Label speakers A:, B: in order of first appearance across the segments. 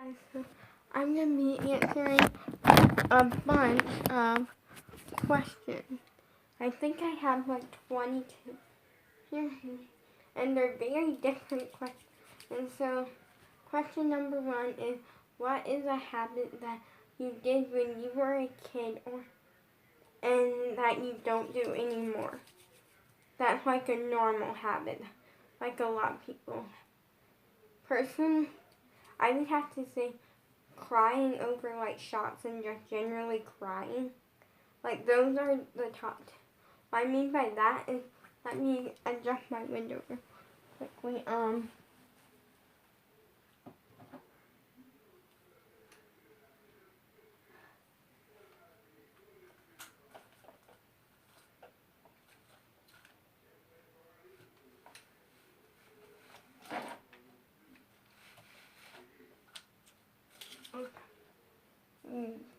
A: So I'm going to be answering a bunch of questions. I think I have like 22 here, and they're very different questions. And so, question number 1 is, what is a habit that you did when you were a kid and that you don't do anymore? That's like a normal habit, like a lot of people. Personally, I would have to say crying over like shots and just generally crying. Like those are the top. What I mean by that is, let me adjust my window real quickly.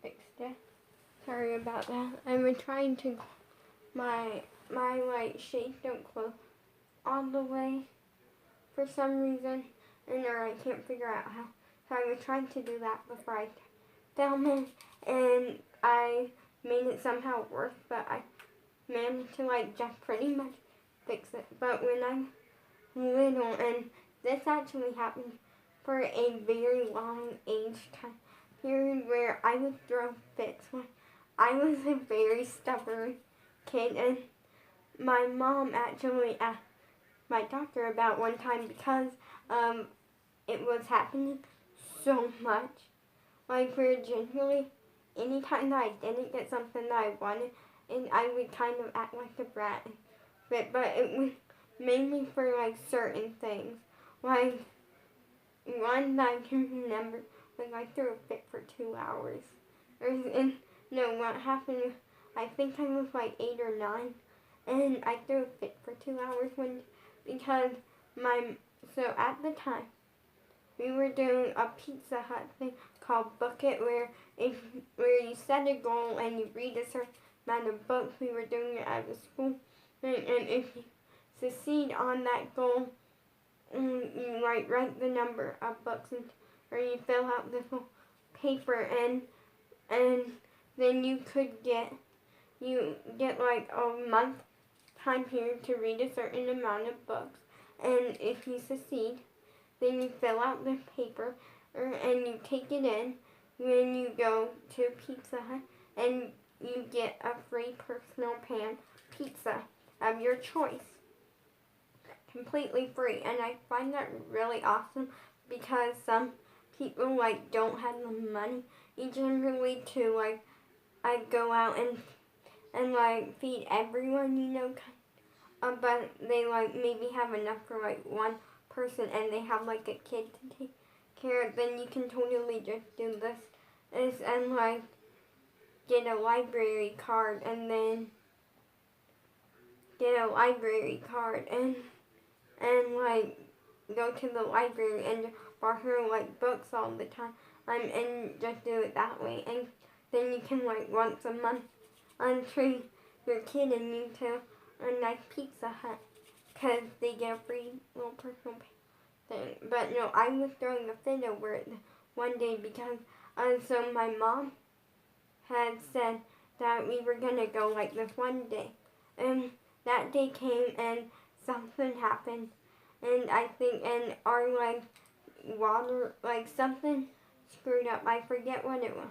A: Fixed it. Sorry about that. I'm trying to my like shades don't close all the way for some reason, and or I can't figure out how. So I was trying to do that before I filmed it, and I made it somehow worse, but I managed to like just pretty much fix it. But when I'm little, and this actually happened for a very long age time period where I would throw fits when I was a very stubborn kid, and my mom actually asked my doctor about one time because it was happening so much. Like where generally, anytime that I didn't get something that I wanted, and I would kind of act like a brat. But it was mainly for like certain things. Like one that I can remember was I threw a fit for 2 hours. What happened, I think I was like 8 or 9, and I threw a fit for 2 hours because so at the time, we were doing a Pizza Hut thing called Bucket where you set a goal and you read a certain amount of books. We were doing it at the school, and if you succeed on that goal, you write the number of books or you fill out this whole paper, and then you get like a month time period to read a certain amount of books, and if you succeed, then you fill out the paper and you take it in when you go to Pizza Hut, and you get a free personal pan pizza of your choice, completely free. And I find that really awesome because some people like don't have the money generally to like I go out and like feed everyone, but they like maybe have enough for like one person and they have like a kid to take care of. Then you can totally just do this and like get a library card and then get a library card and like go to the library and borrow like books all the time and just do it that way. And then you can like once a month treat your kid and you to a nice Pizza Hut because they get a free little personal thing. But no, I was throwing a fit over it one day because so my mom had said that we were gonna go like this one day, and that day came and something happened, and I think and our like water like something screwed up. I forget what it was.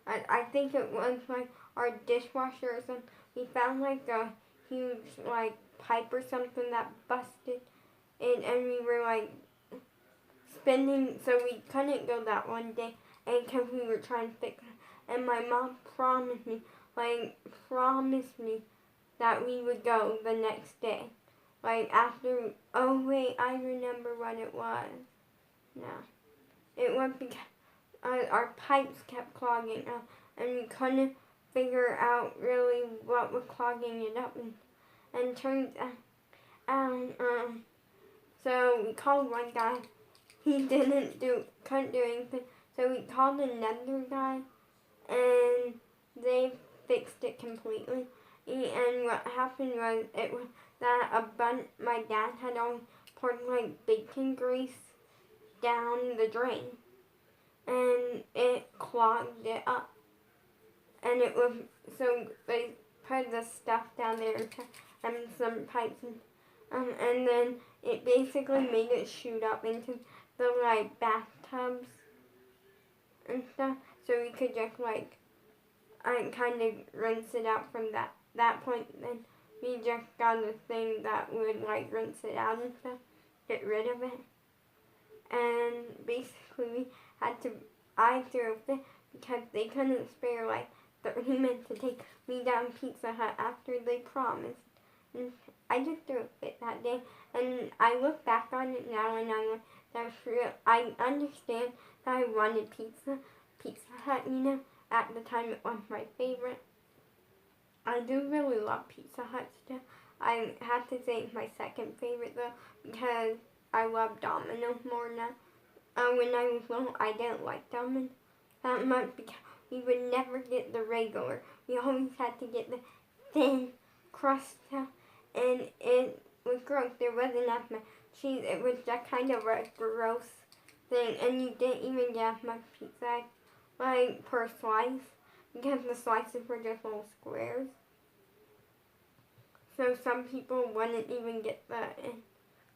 A: I think it was like our dishwasher or something. We found like a huge like pipe or something that busted, and we were like spending, so we couldn't go that one day, and because we were trying to fix it. And my mom promised me that we would go the next day. Like after, oh wait, I remember what it was. Yeah. It was because our pipes kept clogging up, and we couldn't figure out really what was clogging it up. And turns out, so we called one guy. He couldn't do anything. So we called another guy, and they fixed it completely. And what happened was that my dad had all poured like bacon grease down the drain, and clogged it up. And it was, so they put the stuff down there and some pipes and then it basically made it shoot up into the like bathtubs and stuff, so we could just like kind of rinse it out from that point. Then we just got a thing that would like rinse it out and stuff, get rid of it. And basically I threw a fit because they couldn't spare like 30 minutes to take me down Pizza Hut after they promised. And I just threw a fit that day, and I look back on it now and I'm like, that's real. I understand that I wanted Pizza Hut, at the time it was my favorite. I do really love Pizza Hut still. I have to say it's my second favorite though, because I love Domino's more now. When I was little, I didn't like Domino's that much because we would never get the regular. We always had to get the thin crust stuff, and it was gross. There wasn't enough cheese. It was just kind of a gross thing, and you didn't even get much pizza like per slice because the slices were just little squares. So some people wouldn't even get the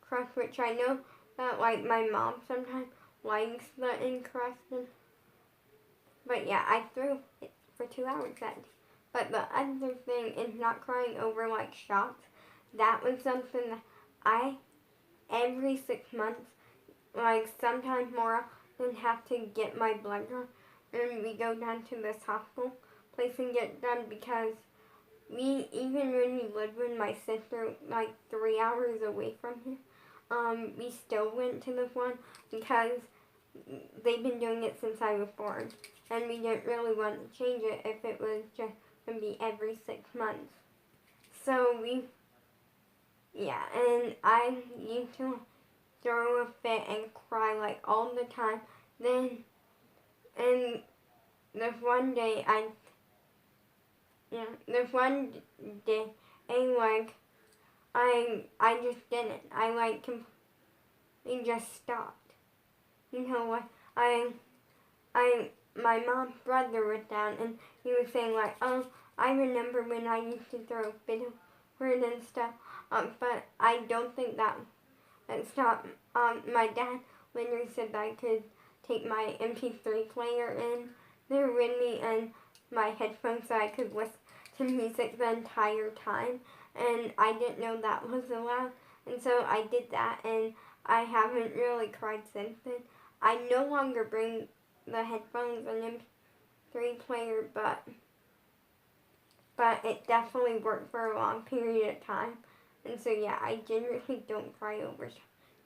A: crust, which I know that like my mom sometimes likes the encrusted. But yeah, I threw it for 2 hours that day. But the other thing is not crying over like shots. That was something that every 6 months, like sometimes more often, have to get my blood drawn. And we go down to this hospital place and get done because even when we lived with my sister like 3 hours away from here, we still went to this one because they've been doing it since I was born. And we didn't really want to change it if it was just going to be every 6 months. So and I used to throw a fit and cry like all the time. And there's one day like, I just didn't. I like completely just stopped. You know what? My mom's brother was down and he was saying like, oh, I remember when I used to throw a fit over it and stuff. But I don't think that stopped. My dad later said that I could take my MP3 player in there with me and my headphones so I could listen to music the entire time. And I didn't know that was allowed. And so I did that, and I haven't really cried since then. I no longer bring the headphones and MP3 player, but it definitely worked for a long period of time. And so yeah, I generally don't cry over stuff.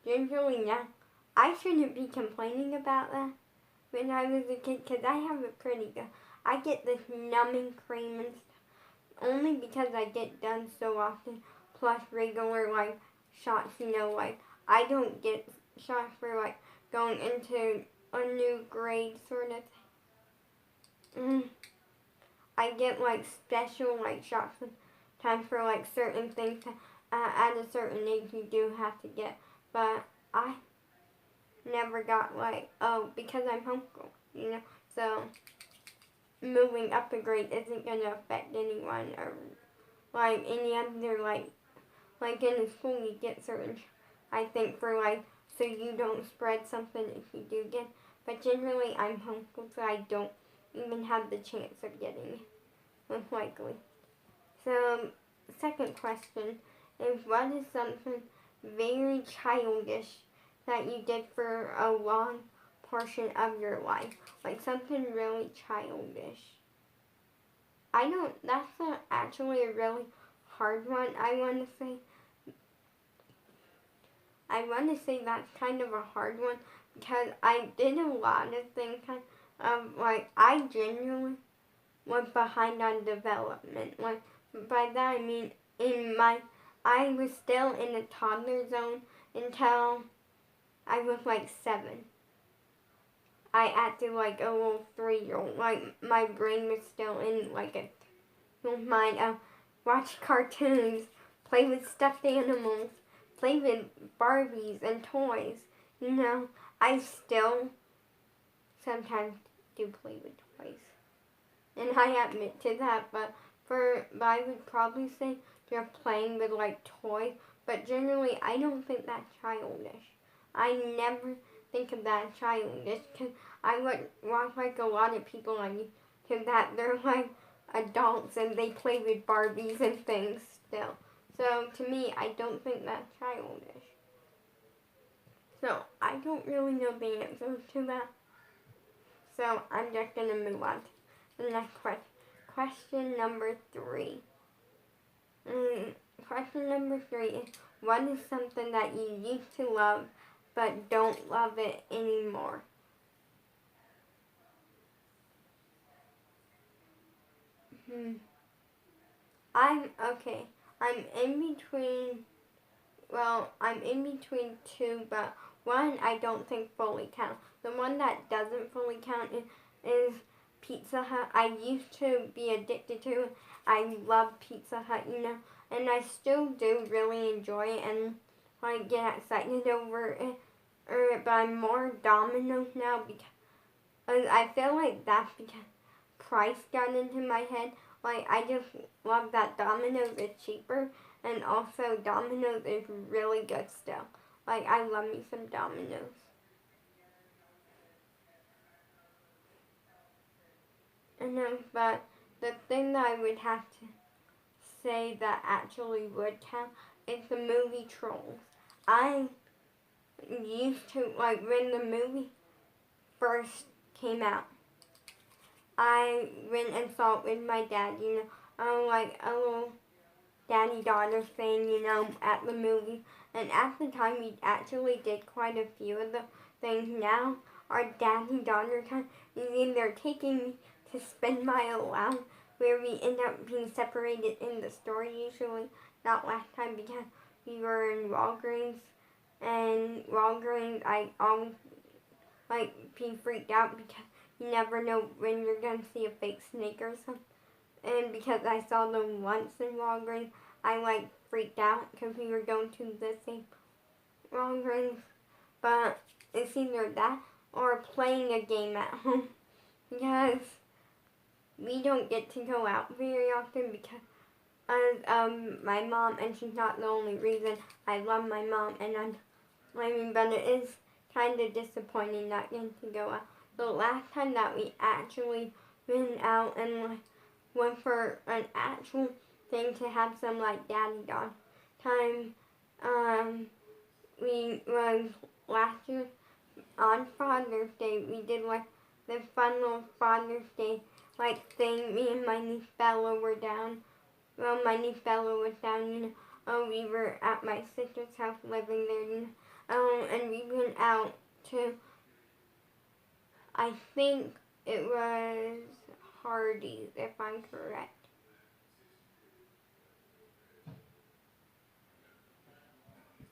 A: Generally now, I shouldn't be complaining about that when I was a kid because I have it pretty good. I get this numbing cream and stuff only because I get done so often, plus regular like shots, like I don't get shots for like going into a new grade sort of thing. I get like special like shots sometimes for like certain things at a certain age you do have to get, but I never got like, because I'm homeschooled, so moving up a grade isn't going to affect anyone or like any other like in school you get certain, I think, for like so you don't spread something if you do get, but generally I'm homeschooled so I don't even have the chance of getting it, most likely. So second question is, what is something very childish that you did for a long portion of your life? Like something really childish. That's actually a really hard one, I want to say that's kind of a hard one because I did a lot of things like I genuinely was behind on development. Like by that I mean I was still in the toddler zone until I was like 7. I acted like a little 3-year-old. Like my brain was still in like a mind. Watch cartoons, play with stuffed animals, play with Barbies and toys. I still sometimes do play with toys. And I admit to that, but I would probably say they're playing with like toys, but generally I don't think that's childish. I never think of that childish, because I would watch like a lot of people on YouTube that they're like adults and they play with Barbies and things still. So to me, I don't think that's childish. So I don't really know the answer to that. So I'm just gonna move on to the next question. Question number 3. Question number 3 is, what is something that you used to love but don't love it anymore? I'm in between. Well, I'm in between two, but one I don't think fully counts. The one that doesn't fully count is Pizza Hut. I used to be addicted to it. I love Pizza Hut, and I still do really enjoy it and like get excited over it. But I'm more Domino's now because I feel like that's because price got into my head. Like, I just love that Domino's is cheaper, and also Domino's is really good still. Like, I love me some Domino's. But the thing that I would have to say that actually would count is the movie Trolls. I used to, like, when the movie first came out, I went and saw it with my dad, like a little daddy-daughter thing, at the movie. And at the time, we actually did quite a few of the things. Now, our daddy-daughter time is either taking me to spend my allowance, where we end up being separated in the store usually. Not last time because we were in Walgreens. And Walgreens, I always, be freaked out because you never know when you're going to see a fake snake or something. And because I saw them once in Walgreens, I freaked out because we were going to the same Walgreens. But it's either that or playing a game at home. Because we don't get to go out very often because my mom, and she's not the only reason. I love my mom, and but it is kind of disappointing not getting to go out. The last time that we actually went out and went for an actual thing to have some daddy dog time, we was last year on Father's Day. We did the fun little Father's Day thing. Me and my niece Bella were down. Well, my niece Bella was down. We were at my sister's house living there. And we went out to, I think it was Hardee's, if I'm correct.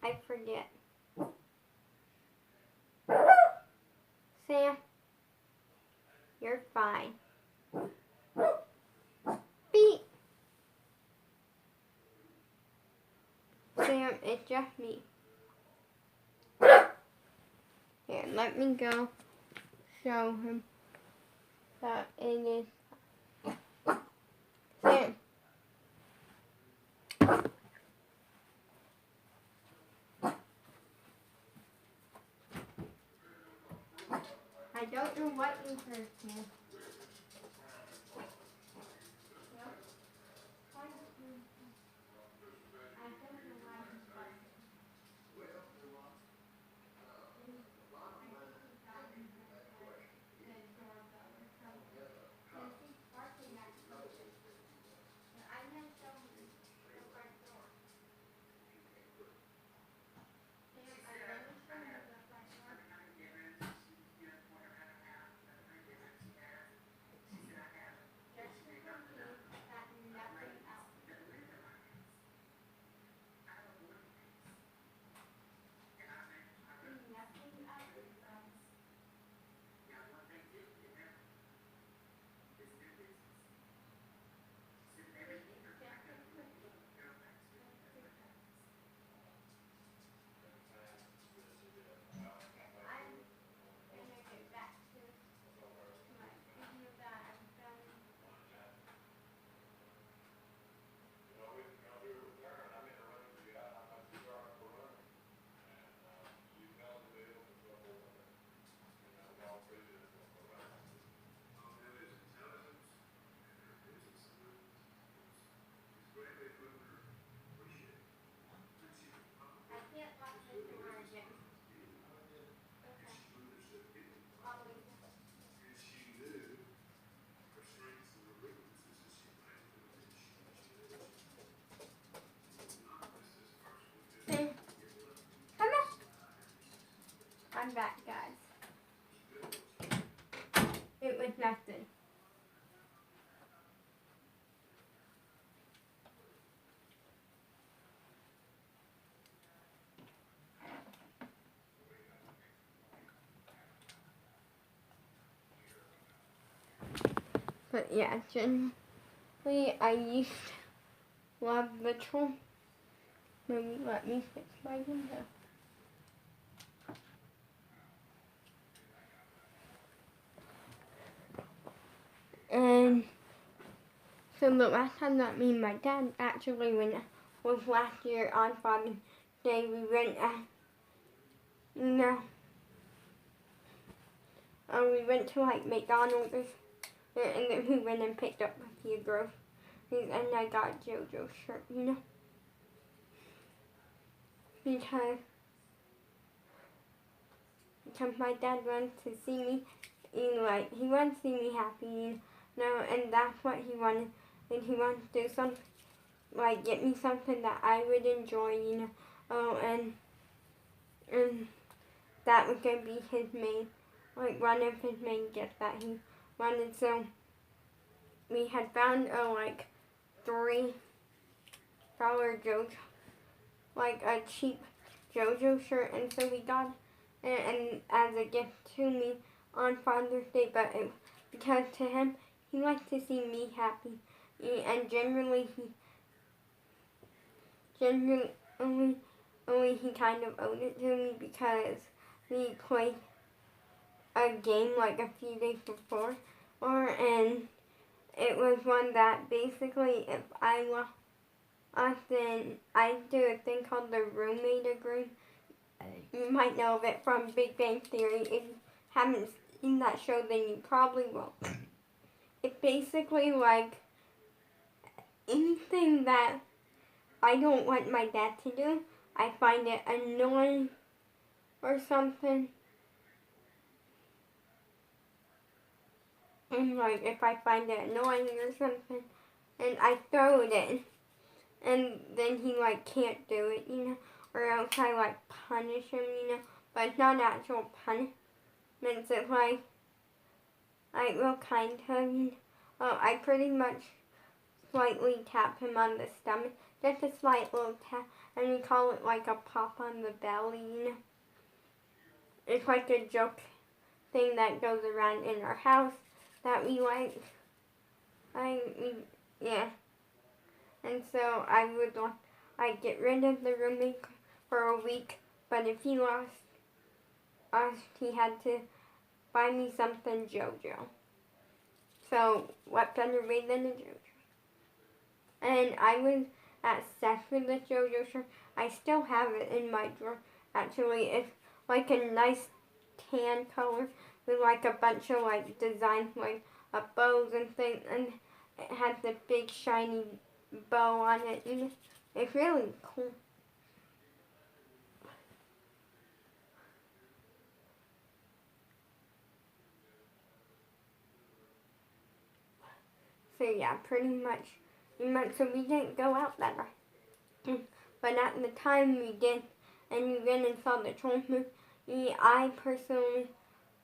A: I forget. Sam, you're fine. Beep. Sam, it's just me. Here, let me go show him that it is. Sam. I don't know what you heard, Sam. back, guys. It was nothing. But yeah, generally I used to love the troll. Maybe let me fix my window. And so the last time that me and my dad actually went was last year on Father's Day. We went we went to like McDonald's and then we went and picked up a few groceries and I got JoJo's shirt, because my dad wants to see me, he wants to see me happy, and that's what he wanted. And he wanted to do something, like get me something that I would enjoy, and that was gonna be his main, one of his main gifts that he wanted. So we had found a $3 JoJo, a cheap JoJo shirt, and so we got it and as a gift to me on Father's Day. But because to him, he likes to see me happy, and generally he kind of owed it to me because we played a game a few days before, and it was one that basically if I lost, then I do a thing called the roommate agreement. You might know of it from Big Bang Theory. If you haven't seen that show, then you probably won't. It's basically anything that I don't want my dad to do, I find it annoying or something. And if I find it annoying or something, and I throw it in, and then he can't do it, or else I punish him, but it's not actual punishment. It's real kind to him. I pretty much slightly tap him on the stomach, just a slight little tap, and we call it a pop on the belly, It's a joke thing that goes around in our house that we like. Yeah. And so I would get rid of the roommate for a week, but if he lost us, he had to buy me something JoJo. So what better way than a JoJo? And I was obsessed with the JoJo shirt. I still have it in my drawer. Actually, it's a nice tan color with a bunch of designs bows and things, and it has a big shiny bow on it, and it's really cool. So yeah, pretty much. So we didn't go out that night, but at the time we did, and we went and saw the Trolls movie. I personally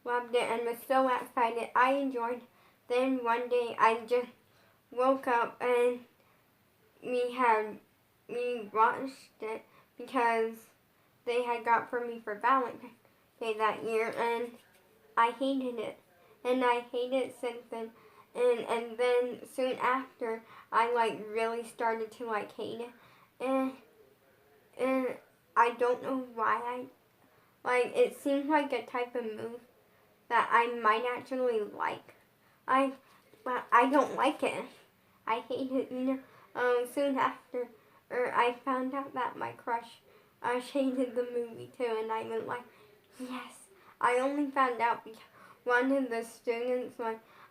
A: loved it and was so excited. I enjoyed. Then one day I just woke up and we watched it because they had got for me for Valentine's Day that year, and I hated it, and I hated it since then. And then soon after, I really started to hate it, and I don't know why it seems like a type of move that I might actually like. But I don't like it. I hate it, soon after, I found out that my crush hated the movie too, and I was yes. I only found out because one of the students,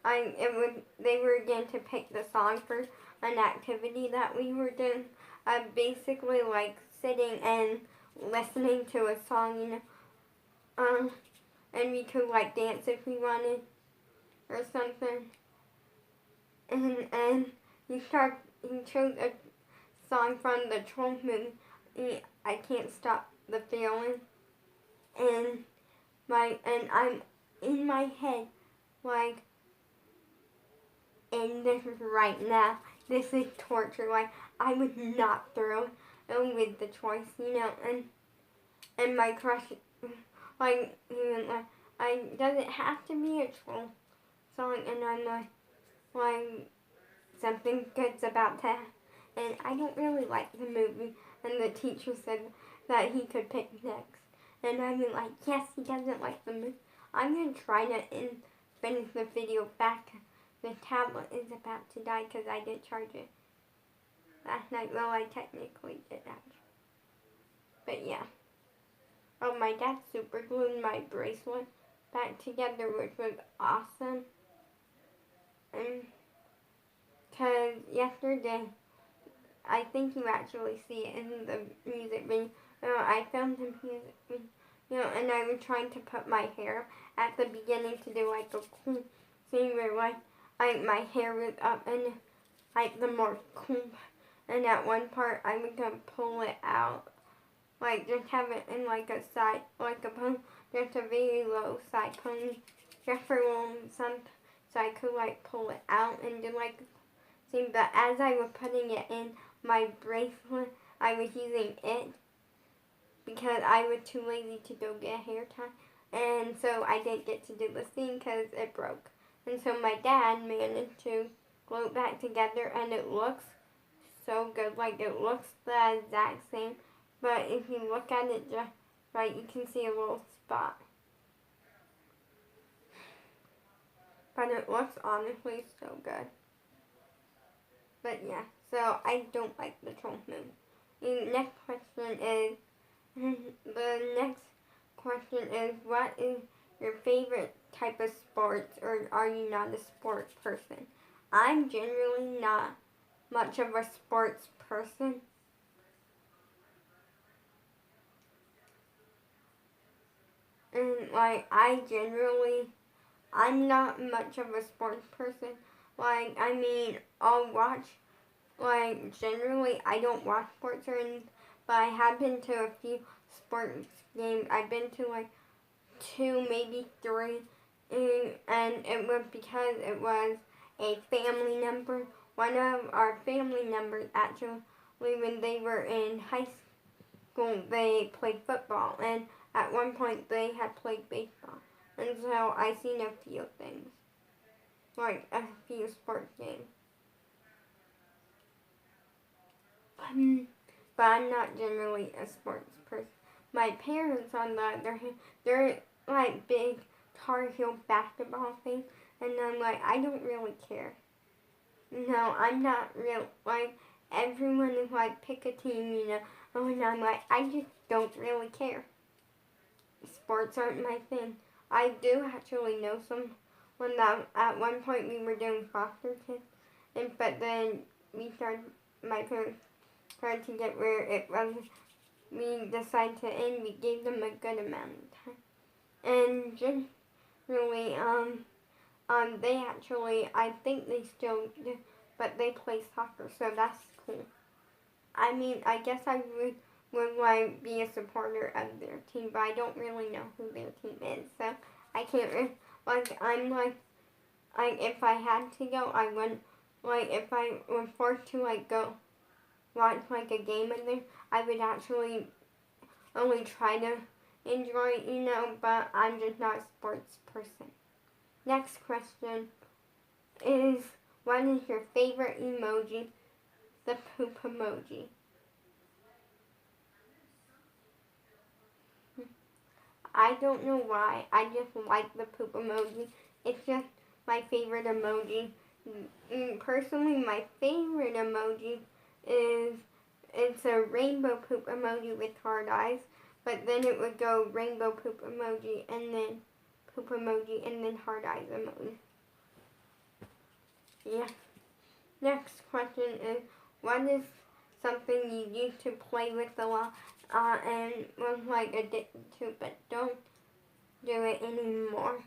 A: they were going to pick the song for an activity that we were doing. Basically sitting and listening to a song, and we could dance if we wanted or something. And he chose a song from the Trolls movie, I Can't Stop the Feeling. And and I'm in my head, like, and this is right now. This is torture. Like, I would not throw it with the choice, and my crush, like, even like, does it have to be a troll song? And I'm like, something good's about to happen. And I don't really like the movie. And the teacher said that he could pick next. And I'm like, yes, he doesn't like the movie. I'm going to try to finish the video back. The tablet is about to die because I didn't charge it last night. Well, I technically did actually. But yeah. Oh, my dad super glued my bracelet back together, which was awesome. And because yesterday, I think you actually see it in the music video. I filmed the music video, and I was trying to put my hair at the beginning to do like a cool scene where like my hair was up and like the more cool. And at one part, I was gonna pull it out, like just have it in like a side, like a pony, just a very low side pony, just for some, so I could like pull it out and do like a scene. But as I was putting it in my bracelet, I was using it because I was too lazy to go get a hair tie, and so I didn't get to do the scene because it broke. And so my dad managed to glue it back together, and it looks so good. Like, it looks the exact same, but if you look at it just right, you can see a little spot. But it looks honestly so good. But yeah, so I don't like the troll moon. The next question is, what is your favorite type of sports, or are you not a sports person? I'm generally not much of a sports person. And like, I'm not much of a sports person. Like, I mean, I'll watch, like, generally I don't watch sports or anything, but I have been to a few sports games. I've been to like 2, maybe 3, and it was because it was a family member. One of our family members actually, when they were in high school, they played football, and at one point they had played baseball. And so I've seen a few things, like a few sports games. But I'm not generally a sports person. My parents, on the other hand, they're like big Tar Heel basketball fans, and I'm like, I don't really care. No, I'm not real. Like, everyone is like, pick a team, and I'm like, I just don't really care. Sports aren't my thing. I do actually know someone that at one point we were doing foster kids, but then my parents tried to get where it was, we decided to end, we gave them a good amount of time. And generally, they actually, I think they still do, but they play soccer, so that's cool. I mean, I guess I would like be a supporter of their team, but I don't really know who their team is, so I can't I'm like if I had to go, I wouldn't, like if I was forced to like go watch like a game in there, I would actually only try to enjoy it, but I'm just not a sports person. Next question is, what is your favorite emoji? The poop emoji. I don't know why. I just like the poop emoji. It's just my favorite emoji. Personally, my favorite emoji is, it's a rainbow poop emoji with hard eyes, but then it would go rainbow poop emoji and then poop emoji and then hard eyes emoji. Yeah. Next question is, what is something you used to play with a lot and was like addicted to, but don't do it anymore?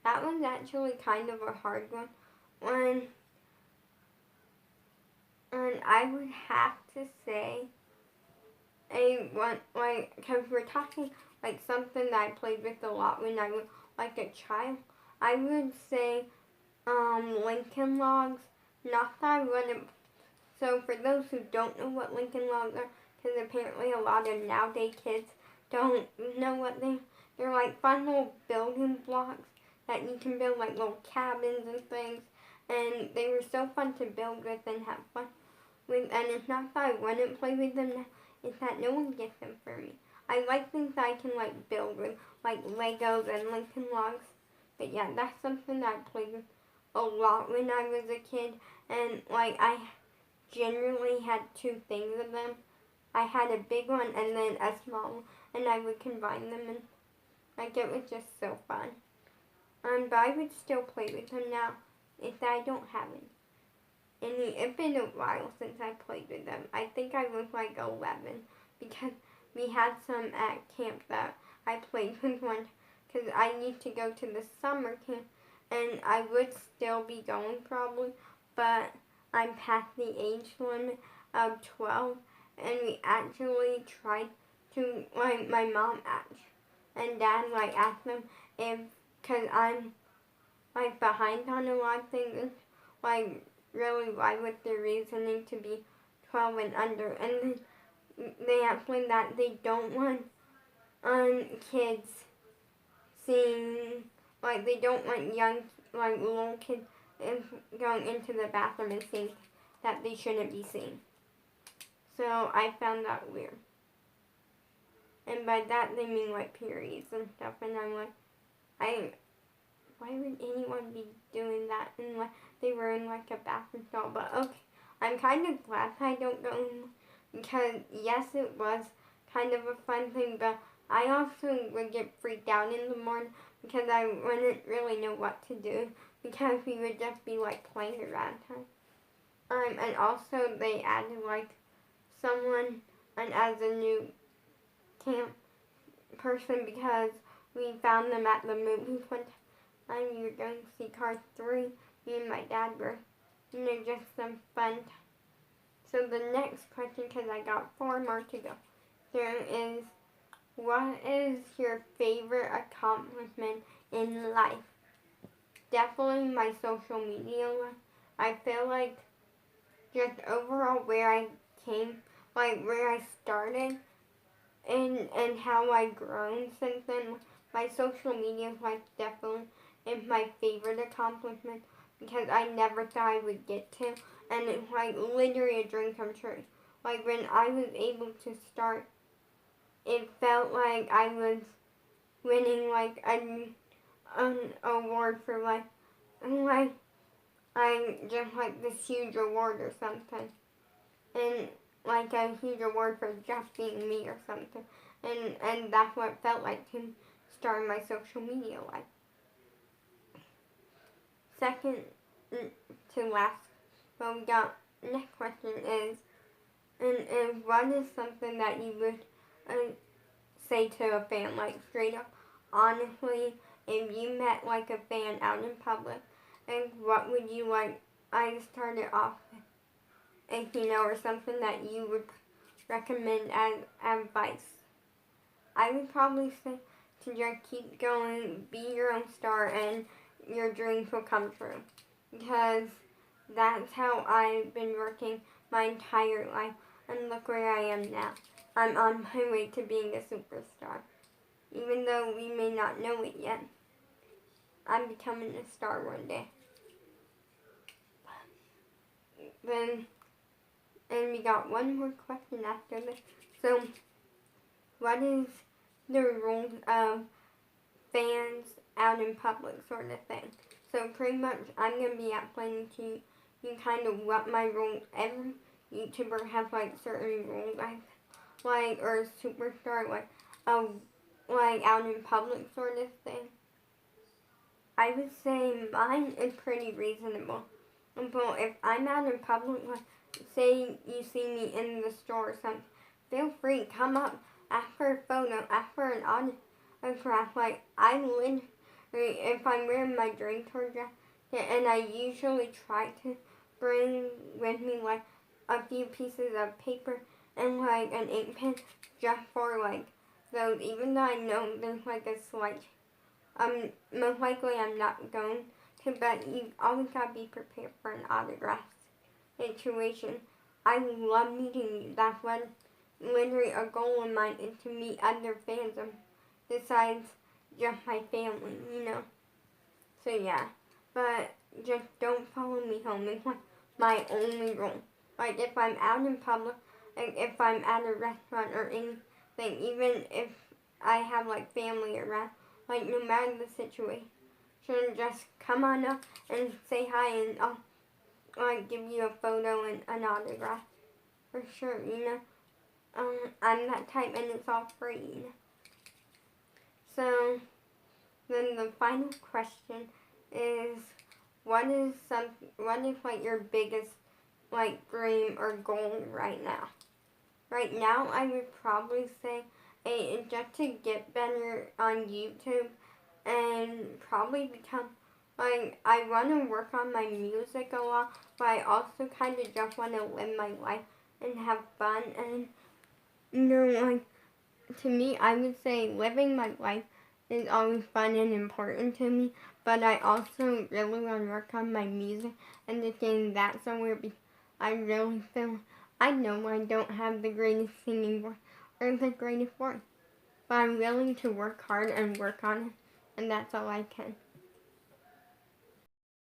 A: That was actually kind of a hard one. And I would have to say because we're talking like something that I played with a lot when I was like a child, I would say Lincoln Logs. Not that I wouldn't. So for those who don't know what Lincoln Logs are, because apparently a lot of nowadays kids don't know what they're like fun little building blocks that you can build like little cabins and things. And they were so fun to build with and have fun with. And it's not that I wouldn't play with them now, it's that no one gets them for me. I like things that I can like build with, like Legos and Lincoln Logs. But yeah, that's something that I played with a lot when I was a kid. And like I generally had two things of them. I had a big one and then a small one, and I would combine them, and like it was just so fun. But I would still play with them now if I don't have any. And it's been a while since I played with them. I think I was like 11 because we had some at camp that I played with one because I need to go to the summer camp, and I would still be going probably, but I'm past the age limit of 12, and we actually tried to, like, my mom and dad, like, asked them if, because I'm, like, behind on a lot of things, and, like, really why would the reasoning to be 12 and under, and they explained that they don't want kids seeing, like, they don't want young, like, little kids going into the bathroom and seeing that they shouldn't be seen. So I found that weird. And by that they mean like periods and stuff, and I'm like, why would anyone be doing that unless they were in like a bathroom stall? But okay, I'm kind of glad I don't go anymore, because yes, it was kind of a fun thing, but I also would get freaked out in the morning because I wouldn't really know what to do, because we would just be like playing around time. And also they added like someone and as a new camp person, because we found them at the movies one time. We were going to see Cars 3. Me and my dad were, just some fun. So the next question, because I got 4 more to go, there is, what is your favorite accomplishment in life? Definitely my social media life. I feel like just overall where I came, like where I started, and how I've grown since then. My social media life definitely is my favorite accomplishment, because I never thought I would get to, and it's like literally a dream come true. Like when I was able to start, it felt like I was winning like an award for like I just like this huge award or something, and like a huge award for just being me or something, and that's what it felt like to start my social media life. Second to last, well, we got next question is, and what is something that you would say to a fan, like straight up, honestly, if you met like a fan out in public, and what would you like? I started off with, or something that you would recommend as advice. I would probably say to just keep going, be your own star, and your dreams will come true. Because that's how I've been working my entire life, and look where I am now. I'm on my way to being a superstar. Even though we may not know it yet, I'm becoming a star one day. Then, and we got one more question after this. So, what is the rules of fans out in public sort of thing? So pretty much I'm going to be explaining to you kind of what my rules, every YouTuber has like certain rules, like, or superstar, like out in public sort of thing. I would say mine is pretty reasonable. But if I'm out in public, like, say you see me in the store or something, feel free, come up, ask for a photo, ask for an autograph. Like, I literally, if I'm wearing my dream tour jacket, and I usually try to bring with me like a few pieces of paper and like an ink pen, just for like So even though I know there's like a slight, most likely I'm not going to, but you always gotta be prepared for an autograph situation. I love meeting you. That's what literally a goal of mine is to meet other fans besides just my family, you know. So yeah, but just don't follow me home. It's like my only rule. Like if I'm out in public, like if I'm at a restaurant or anything, even if I have like family around, like no matter the situation, just come on up and say hi, and I'll like give you a photo and an autograph for sure. You know, I'm that type, and it's all free. You know? So then the final question is, what is like your biggest like dream or goal right now? Right now, I would probably say just to get better on YouTube and probably become like I want to work on my music a lot, but I also kind of just want to live my life and have fun. And you know, like to me, I would say living my life is always fun and important to me, but I also really want to work on my music and to getting that somewhere because I really feel, I know I don't have the greatest singing voice or the greatest voice, but I'm willing to work hard and work on it, and that's all I can.